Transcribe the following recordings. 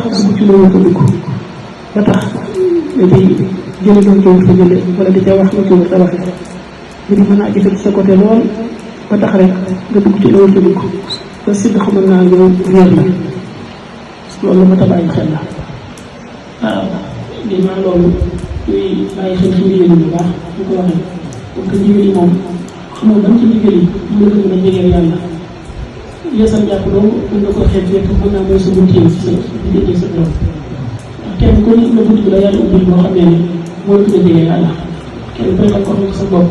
dugg ci loolu ko dugg ba tax da di jële doon ko fa jële wala di ca wax la ko ta waxe di mën a jëfe ci sa côté lool ba tax rek nga dugg ci loolu ko dugg ba sidd xamal naa ñëw réer la loolu ma ta bàyyi xel la waaw dinaa loolu ñuy bàyyi xel ci ndigal yi bu baax ñu ko waxee parce que ndigal yi moom xamoo ban ci ndigal yi mën nga mën a jegeel yàlla yeesal jàpp doomu mën nga ko xeet fekk mën naa mooy sa buntiam ci sa diggante sa borom kenn ku ne na bunt bi la yàlla ubbil boo xam ne ne moo la gën a jege yàlla kenn koy xam ko xam sa bopp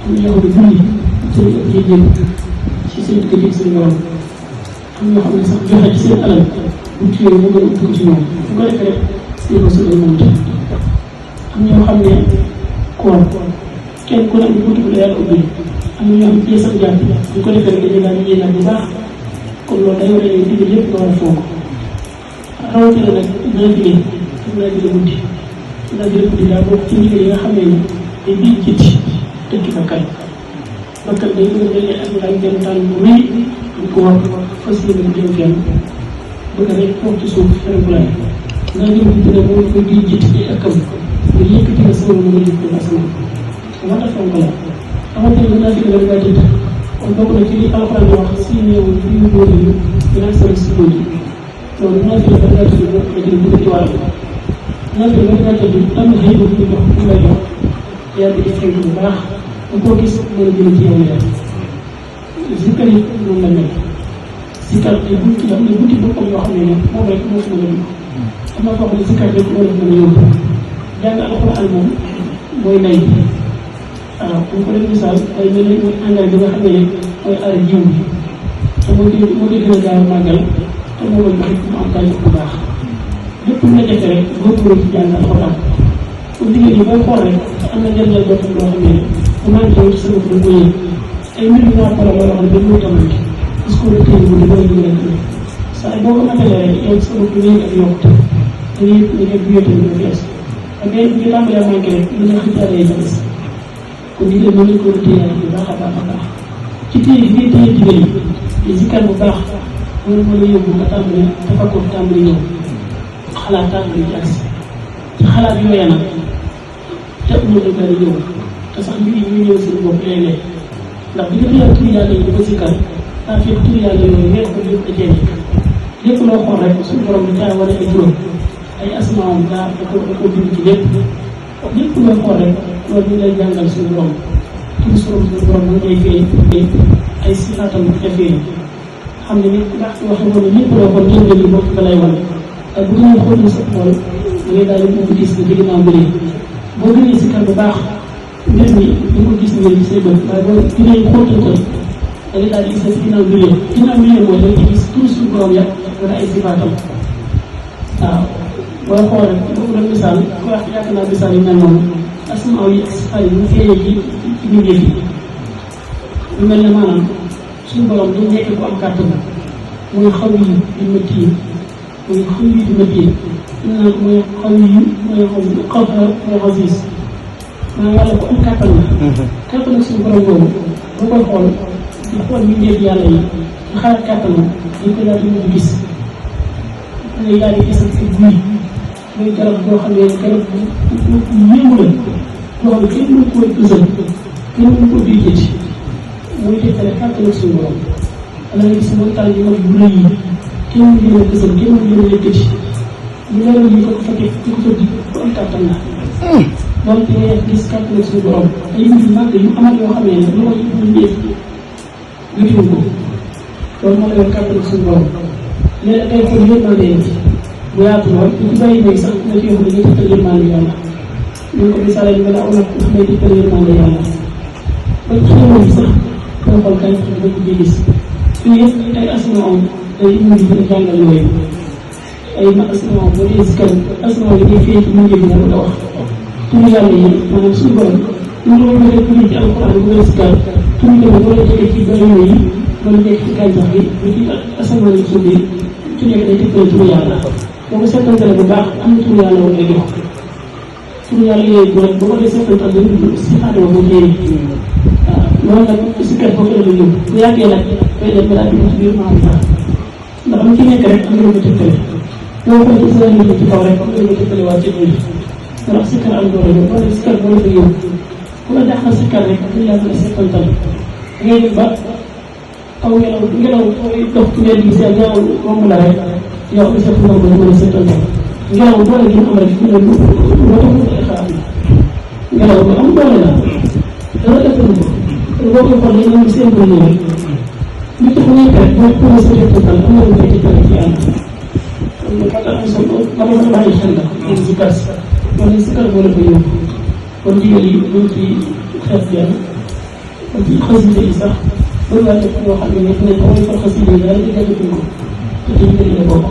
am na ñoo xam ne julli seen ëpp yëg-yëg ci seen diggante seen borom am ñoo xam ne sax joxe ci seen alal bunt yooyu moo gën a ubbi ko ci ñoom bu ko defee rek ñu ko suñu moom am ñoo xam ne koor kenn ku ne bunt bi la yàlla ubbil am na ñoo xam ne yeesal jàpp bu ko defee rek dañuy daal di yéenaat bu baax kon loolu day wane ne digal yëpp nga war a fonk rawatina nag naafile guddi naafile guddi daa bokk ci ndigal yi nga xam ne ni day biir jiiti tëj bakkan day gën a jëlee ak ngaay benn tànn bu rëy di ko war fas yéene jëm fenn bëgg rek toog ci suuf ferenkulaay naafile guddi nag moom koy biir jiiti ci akkam nga yëkkati nga sama mu nga jëf ko asamaan moo tax fonk la rawatina nga naafile la nga tëdd kon bokk na ci li alxuraan wax si néew bi ñu góor yi dina sori si góor yi loolu naafile ba nga tëdd bokk na ci li dugg ci wàllam naafile ba nga tëdd am na xëy bu ñu jox bu lay jox yaa ngi def bu baax ba koo gis mën a jëlee ci yow leer zikkar yi noonu la mel zikkar ay bunti la ay bunti boppam yoo xam ne ne moom rek moo fi mën a dugg am na foo xam ne zikkar rek moo la mën a yóbbu jàng alxuraan moom mooy nay bi waaw bu ko def misaal day mel ni mooy engrais bi nga xam ne mooy aar jiw bi te moo koy gën a gaaw a màggal te moo koy joxe mu am gàncax bu baax lépp lu la jafe rek góorgóorlu ci jàng alxuraan kon liggéey yi booy xool rek am na njëriñal boppam loo xam ne bu manqué ci sa bopp da ko yëg ay mbir yu naa xoolal yoo xam ne dañ koy tamante parce que tey bu dee bëri na la saa boo ko matalee rek yow sa bopp ngay ak yokkute da ngay yëg ne bu yëtee ñu fees ak ngay ñu tàmbalee manqué rek lu nga xëccaatee jalis kon liggéey mën nañ ko téye bu baax a baax a baax ci téye bi ngay téye digal yi te zikkar bu baax loolu moo lay yóbbu nga tàmbali tafakkur tàmbali ñëw xalaat tàmbali ci agsi ci xalaat yooya nag te ñu dañ koy ñëw te sax mbir yi ñu ñëw seen bopp léeg-léeg ndax bi nga téye tur yàlla yi di ko zikkar daa fekk tur yàlla yooyu nekk ko yëpp da cee nekk lépp loo xool rek suñu borom bi daa wane ay juróom ay asmaam daa da ko bind ci lépp lépp loo xool rek loolu ñu lay jàngal suñu borom tur suñu borom mu ngay feeñ ay sifaatam ca feeñ xam ne nit ndax waxe woon ne lépp loo xool njëriñ li bopp nga lay wan ak bu ngeen xool sa xool da ngay daal di ko gis ne ci ginnaaw bëri boo gënee si kar bu baax mbir mi di ko gis ngeen say bët waaye boo gënee xóotal ko da ngay daal di gis ne si ginnaaw bëri mooy da ngay gis tur suñu borom ya wala ay sifaatam waaw booy xool rek boobu doon misaal ko wax yàgg naa misaal yu mel noonu asmaaw yi ak sifaat yi ñu feeñee ci mbindeef yi lu mel ne maanaam suñu borom dañ nekk ko am kàttan mooy xaw yi di ma tiim mooy xaw yi di ma tiim naan mooy xaw yi mooy xaw mooy xasis maanaam yàlla ko am kàttan la kàttan ak suñu borom boobu boo koy xool di xool mbindeef yàlla yi di xalaat kàttan la dañ koy daal di mën gis dangay daal di gis ak ay guy mooy garab boo xam ne garab bu yéemu la boo xam ne kenn mënu koo ësal kenn mënu koo déjjati mooy tegtale kàttan ak suñu borom da ngay gis montagne yu mag bu rëy yi kenn mënu leen a ësal kenn mënu leen a yëkkati ñu leeral yi ko fa teg ci ko fa di ko am kàttan la donc da ngay gis kàttan ak suñu borom ay mbir yu màgg yu amal yoo xam ne ne loo ñu def gëtuñ ko loolu moo lay wax kàttan ak suñu borom léegi day xool yërmande yi bu yaatu lool ñu ci bàyyi bay sax na ci yoo xam ne dañuy tëkkal yërmande yàlla ñu ko misaale ñu mel aw nag nga xam ne tëkkal yërmande yàlla ba xéewal yi sax boo xool kañ xam ne ko gis suñu yëpp ay asmaa day indi di jàngal yooyu ay asmaa boo dee zikar asmaa yi day fee ci mujj bi nga wax turu yàlla yi maanaam suñu borom ñu doon mën a turi ci alxuraan bu ngay zikar turu yàlla boo la jege ci bëriwo yi wala nekk ci gàncax gi ba ci asamaan yi suuf yi ci nekk day tëkkale turu yàlla boo ko seetantale bu baax am na turu yàlla wala jox turu yàlla yooyu bu boo ko dee seetantal dañu dugg si xaatama bu jéeri waaw loolu nag si kër foofu la ñu bu yàggee nag day dem balaa dugg ci biir maam sax ndax am ci nekk rek am na lu ko tëkkale boo ko ci seen nit ci kaw rek nga ñu tëkkaliwaat ci biir ndax sikkar am doole ñu wala sikkar boo la bëggee ku la dàqal sikkar rek dañ laa mën a settantal ngay dem ba aw ngelaw dox ci mbedd gi seen ngelaw romb la rek yow bi seet nga ko mën a settantal ngelaw doole gi mu am rek ñu ne lu ay xaar ngelaw bi am doole la dara ëppal ko boo koy xool dañ leen seen bëri rek li tax nekk rek boo ko mën a settantal am na lu koy tëkkale ci yàlla kon nag kat am solo dama ko bàyyi xel la moom si gas wala si kar boo la ko yóbbu kon jigéen yi ñu ci xeet yàlla ba ci xasida yi sax bëri naa def yoo xam ne nekk nañ ko mooy far xasida yi daal di jàngatuñ ko te ci jigéen yi la bokk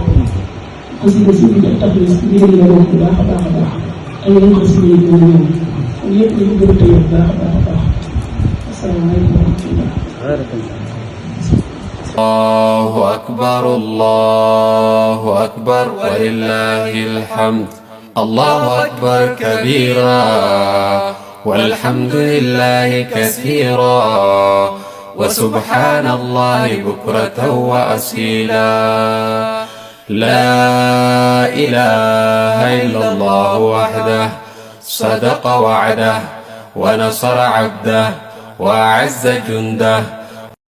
xasida si bi tax ni si jigéen yi la bokk bu baax a baax a baax ak yeneen xasida yi dina ñëw kon yëpp ñu gën a tëye bu baax a baax a baax asalaamaaleykum wa rahmatullah الله أكبر الله أكبر ولله الحمد الله أكبر كبيرا والحمد لله كثيرا وسبحان الله بكرة وأصيلا لا إله إلا الله وحده صدق وعده ونصر عبده وأعز جنده